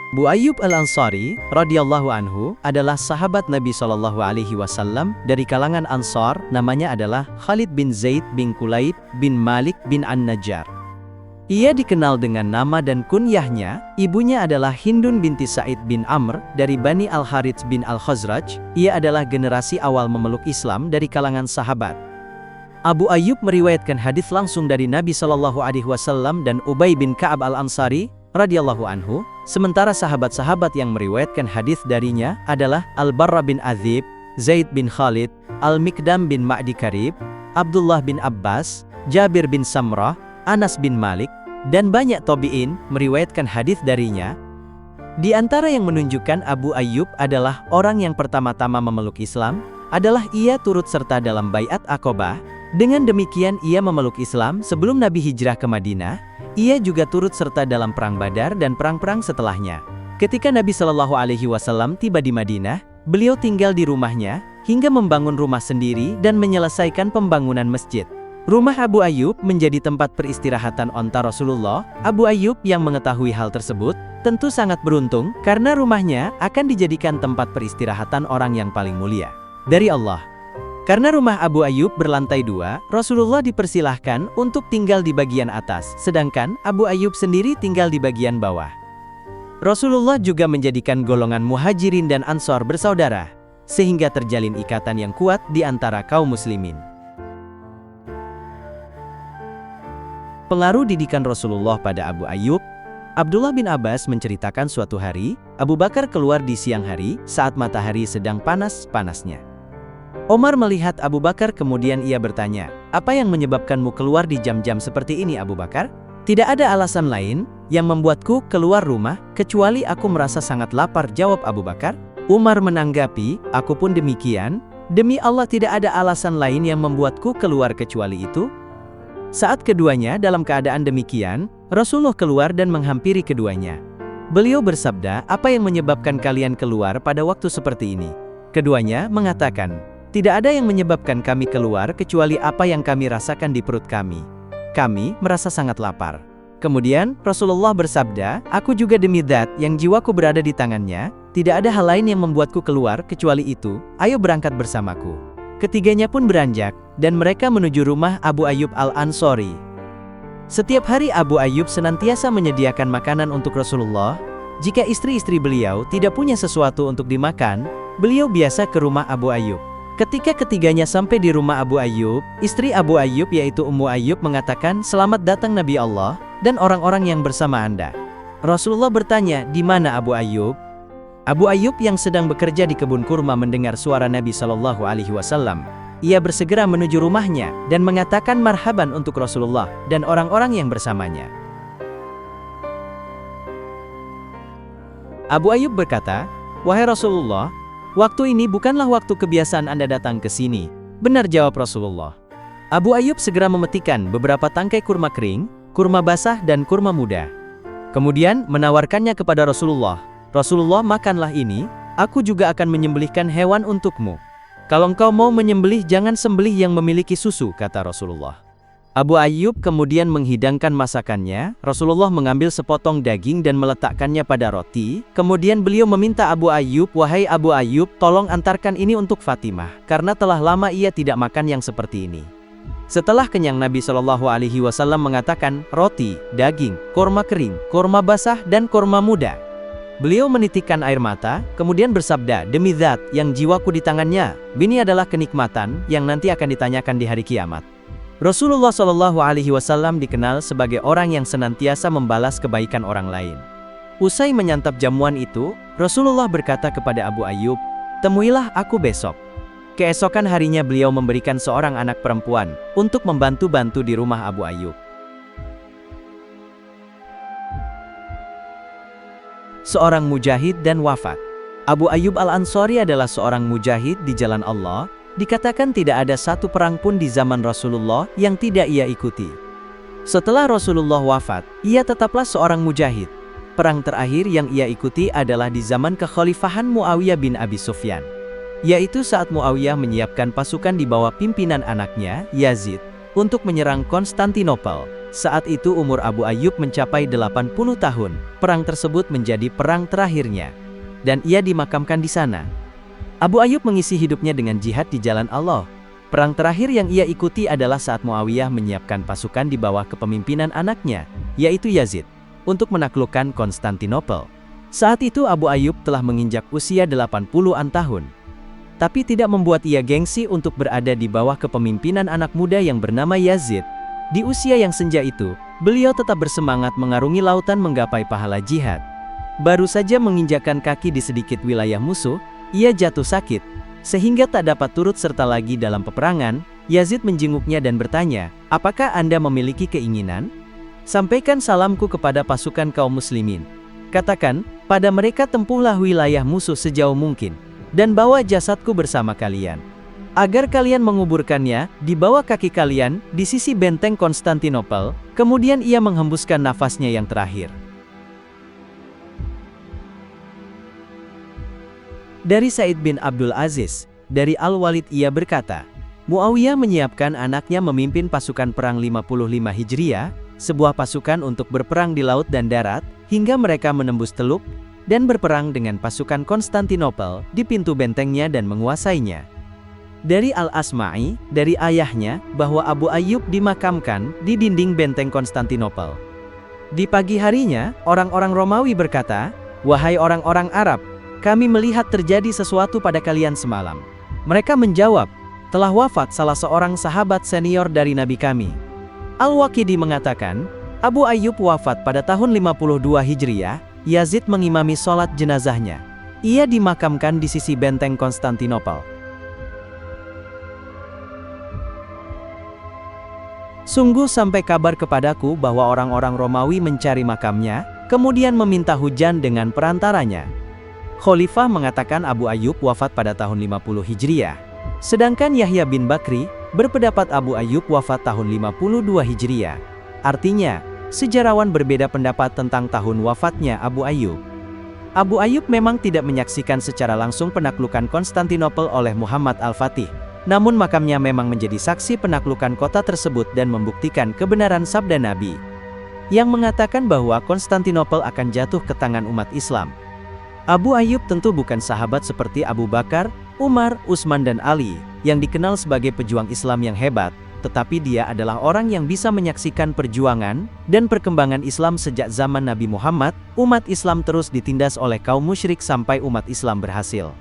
Abu Ayyub Al-Ansari radhiyallahu anhu adalah sahabat Nabi Shallallahu alaihi wasallam dari kalangan Ansar. Namanya adalah Khalid bin Zaid bin Kulayb bin Malik bin An-Najjar. Ia dikenal dengan nama dan kunyahnya. Ibunya adalah Hindun binti Sa'id bin Amr dari Bani Al-Harits bin Al-Khazraj. Ia adalah generasi awal memeluk Islam dari kalangan sahabat. Abu Ayyub meriwayatkan hadis langsung dari Nabi Shallallahu alaihi wasallam dan Ubay bin Ka'ab Al-Ansari radhiyallahu anhu. Sementara sahabat-sahabat yang meriwayatkan hadis darinya adalah Al-Barra bin Azib, Zaid bin Khalid, Al-Mikdam bin Ma'di Karib, Abdullah bin Abbas, Jabir bin Samrah, Anas bin Malik, dan banyak tabi'in meriwayatkan hadis darinya. Di antara yang menunjukkan Abu Ayyub adalah orang yang pertama-tama memeluk Islam, adalah ia turut serta dalam Baiat Aqobah. Dengan demikian ia memeluk Islam sebelum Nabi hijrah ke Madinah. Ia juga turut serta dalam Perang Badar dan perang-perang setelahnya. Ketika Nabi Shallallahu alaihi wasallam tiba di Madinah, beliau tinggal di rumahnya, hingga membangun rumah sendiri dan menyelesaikan pembangunan masjid. Rumah Abu Ayyub menjadi tempat peristirahatan onta Rasulullah. Abu Ayyub yang mengetahui hal tersebut, tentu sangat beruntung, karena rumahnya akan dijadikan tempat peristirahatan orang yang paling mulia dari Allah. Karena rumah Abu Ayyub berlantai 2, Rasulullah dipersilahkan untuk tinggal di bagian atas, sedangkan Abu Ayyub sendiri tinggal di bagian bawah. Rasulullah juga menjadikan golongan Muhajirin dan Ansor bersaudara, sehingga terjalin ikatan yang kuat di antara kaum muslimin. Pengaruh didikan Rasulullah pada Abu Ayyub. Abdullah bin Abbas menceritakan suatu hari, Abu Bakar keluar di siang hari saat matahari sedang panas-panasnya. Omar melihat Abu Bakar, kemudian ia bertanya, "Apa yang menyebabkanmu keluar di jam-jam seperti ini, Abu Bakar?" "Tidak ada alasan lain yang membuatku keluar rumah, kecuali aku merasa sangat lapar," jawab Abu Bakar. Umar menanggapi, "Aku pun demikian. Demi Allah tidak ada alasan lain yang membuatku keluar kecuali itu." Saat keduanya dalam keadaan demikian, Rasulullah keluar dan menghampiri keduanya. Beliau bersabda, "Apa yang menyebabkan kalian keluar pada waktu seperti ini?" Keduanya mengatakan, "Tidak ada yang menyebabkan kami keluar kecuali apa yang kami rasakan di perut kami. Kami merasa sangat lapar." Kemudian Rasulullah bersabda, "Aku juga demi Zat yang jiwaku berada di tangannya, tidak ada hal lain yang membuatku keluar kecuali itu. Ayo berangkat bersamaku." Ketiganya pun beranjak, dan mereka menuju rumah Abu Ayyub Al-Ansari. Setiap hari Abu Ayyub senantiasa menyediakan makanan untuk Rasulullah. Jika istri-istri beliau tidak punya sesuatu untuk dimakan, beliau biasa ke rumah Abu Ayyub. Ketika ketiganya sampai di rumah Abu Ayyub, istri Abu Ayyub yaitu Ummu Ayyub mengatakan, "Selamat datang Nabi Allah dan orang-orang yang bersama Anda." Rasulullah bertanya, "Di mana Abu Ayyub?" Abu Ayyub yang sedang bekerja di kebun kurma mendengar suara Nabi Shallallahu alaihi wasallam. Ia bersegera menuju rumahnya dan mengatakan marhaban untuk Rasulullah dan orang-orang yang bersamanya. Abu Ayyub berkata, "Wahai Rasulullah, waktu ini bukanlah waktu kebiasaan Anda datang ke sini." "Benar," jawab Rasulullah. Abu Ayyub segera memetikkan beberapa tangkai kurma kering, kurma basah dan kurma muda. Kemudian menawarkannya kepada Rasulullah. "Rasulullah, makanlah ini, aku juga akan menyembelihkan hewan untukmu. Kalau engkau mau menyembelih, jangan sembelih yang memiliki susu," kata Rasulullah. Abu Ayyub kemudian menghidangkan masakannya. Rasulullah mengambil sepotong daging dan meletakkannya pada roti. Kemudian beliau meminta Abu Ayyub, "Wahai Abu Ayyub, tolong antarkan ini untuk Fatimah, karena telah lama ia tidak makan yang seperti ini." Setelah kenyang, Nabi Shallallahu alaihi wasallam mengatakan, "Roti, daging, kurma kering, kurma basah, dan kurma muda." Beliau menitikkan air mata, kemudian bersabda, "Demi Zat yang jiwaku di tangannya, ini adalah kenikmatan yang nanti akan ditanyakan di hari kiamat." Rasulullah Shallallahu alaihi wasallam dikenal sebagai orang yang senantiasa membalas kebaikan orang lain. Usai menyantap jamuan itu, Rasulullah berkata kepada Abu Ayyub, "Temuilah aku besok." Keesokan harinya beliau memberikan seorang anak perempuan untuk membantu-bantu di rumah Abu Ayyub. Seorang mujahid dan wafat. Abu Ayyub Al-Ansari adalah seorang mujahid di jalan Allah. Dikatakan tidak ada satu perang pun di zaman Rasulullah yang tidak ia ikuti. Setelah Rasulullah wafat, ia tetaplah seorang mujahid. Perang terakhir yang ia ikuti adalah di zaman kekhalifahan Muawiyah bin Abi Sufyan, yaitu saat Muawiyah menyiapkan pasukan di bawah pimpinan anaknya, Yazid. untuk menyerang Konstantinopel. Saat itu umur Abu Ayyub mencapai 80 tahun. Perang tersebut menjadi perang terakhirnya, dan ia dimakamkan di sana. Abu Ayyub mengisi hidupnya dengan jihad di jalan Allah. Perang terakhir yang ia ikuti adalah saat Muawiyah menyiapkan pasukan di bawah kepemimpinan anaknya, yaitu Yazid, untuk menaklukkan Konstantinopel. Saat itu Abu Ayyub telah menginjak usia 80-an tahun. Tapi tidak membuat ia gengsi untuk berada di bawah kepemimpinan anak muda yang bernama Yazid. Di usia yang senja itu, beliau tetap bersemangat mengarungi lautan menggapai pahala jihad. Baru saja menginjakkan kaki di sedikit wilayah musuh, ia jatuh sakit, sehingga tak dapat turut serta lagi dalam peperangan. Yazid menjenguknya dan bertanya, "Apakah Anda memiliki keinginan? Sampaikan salamku kepada pasukan kaum muslimin. Katakan, pada mereka tempuhlah wilayah musuh sejauh mungkin, dan bawa jasadku bersama kalian, agar kalian menguburkannya di bawah kaki kalian di sisi benteng Konstantinopel." Kemudian ia menghembuskan nafasnya yang terakhir. Dari Said bin Abdul Aziz, dari Al-Walid ia berkata, Muawiyah menyiapkan anaknya memimpin pasukan perang 55 Hijriah, sebuah pasukan untuk berperang di laut dan darat, hingga mereka menembus Teluk, dan berperang dengan pasukan Konstantinopel di pintu bentengnya dan menguasainya. Dari Al-Asma'i, dari ayahnya, bahwa Abu Ayyub dimakamkan di dinding benteng Konstantinopel. Di pagi harinya, orang-orang Romawi berkata, "Wahai orang-orang Arab, kami melihat terjadi sesuatu pada kalian semalam." Mereka menjawab, "Telah wafat salah seorang sahabat senior dari Nabi kami." Al-Waqidi mengatakan, Abu Ayyub wafat pada tahun 52 Hijriah, Yazid mengimami sholat jenazahnya. Ia dimakamkan di sisi benteng Konstantinopel. Sungguh sampai kabar kepadaku bahwa orang-orang Romawi mencari makamnya, kemudian meminta hujan dengan perantaranya. Khalifah mengatakan Abu Ayyub wafat pada tahun 50 Hijriah. Sedangkan Yahya bin Bakri berpendapat Abu Ayyub wafat tahun 52 Hijriah. Artinya, sejarawan berbeda pendapat tentang tahun wafatnya Abu Ayyub. Abu Ayyub memang tidak menyaksikan secara langsung penaklukan Konstantinopel oleh Muhammad Al-Fatih. Namun makamnya memang menjadi saksi penaklukan kota tersebut dan membuktikan kebenaran sabda Nabi, yang mengatakan bahwa Konstantinopel akan jatuh ke tangan umat Islam. Abu Ayyub tentu bukan sahabat seperti Abu Bakar, Umar, Utsman dan Ali, yang dikenal sebagai pejuang Islam yang hebat, tetapi dia adalah orang yang bisa menyaksikan perjuangan dan perkembangan Islam sejak zaman Nabi Muhammad. Umat Islam terus ditindas oleh kaum musyrik sampai umat Islam berhasil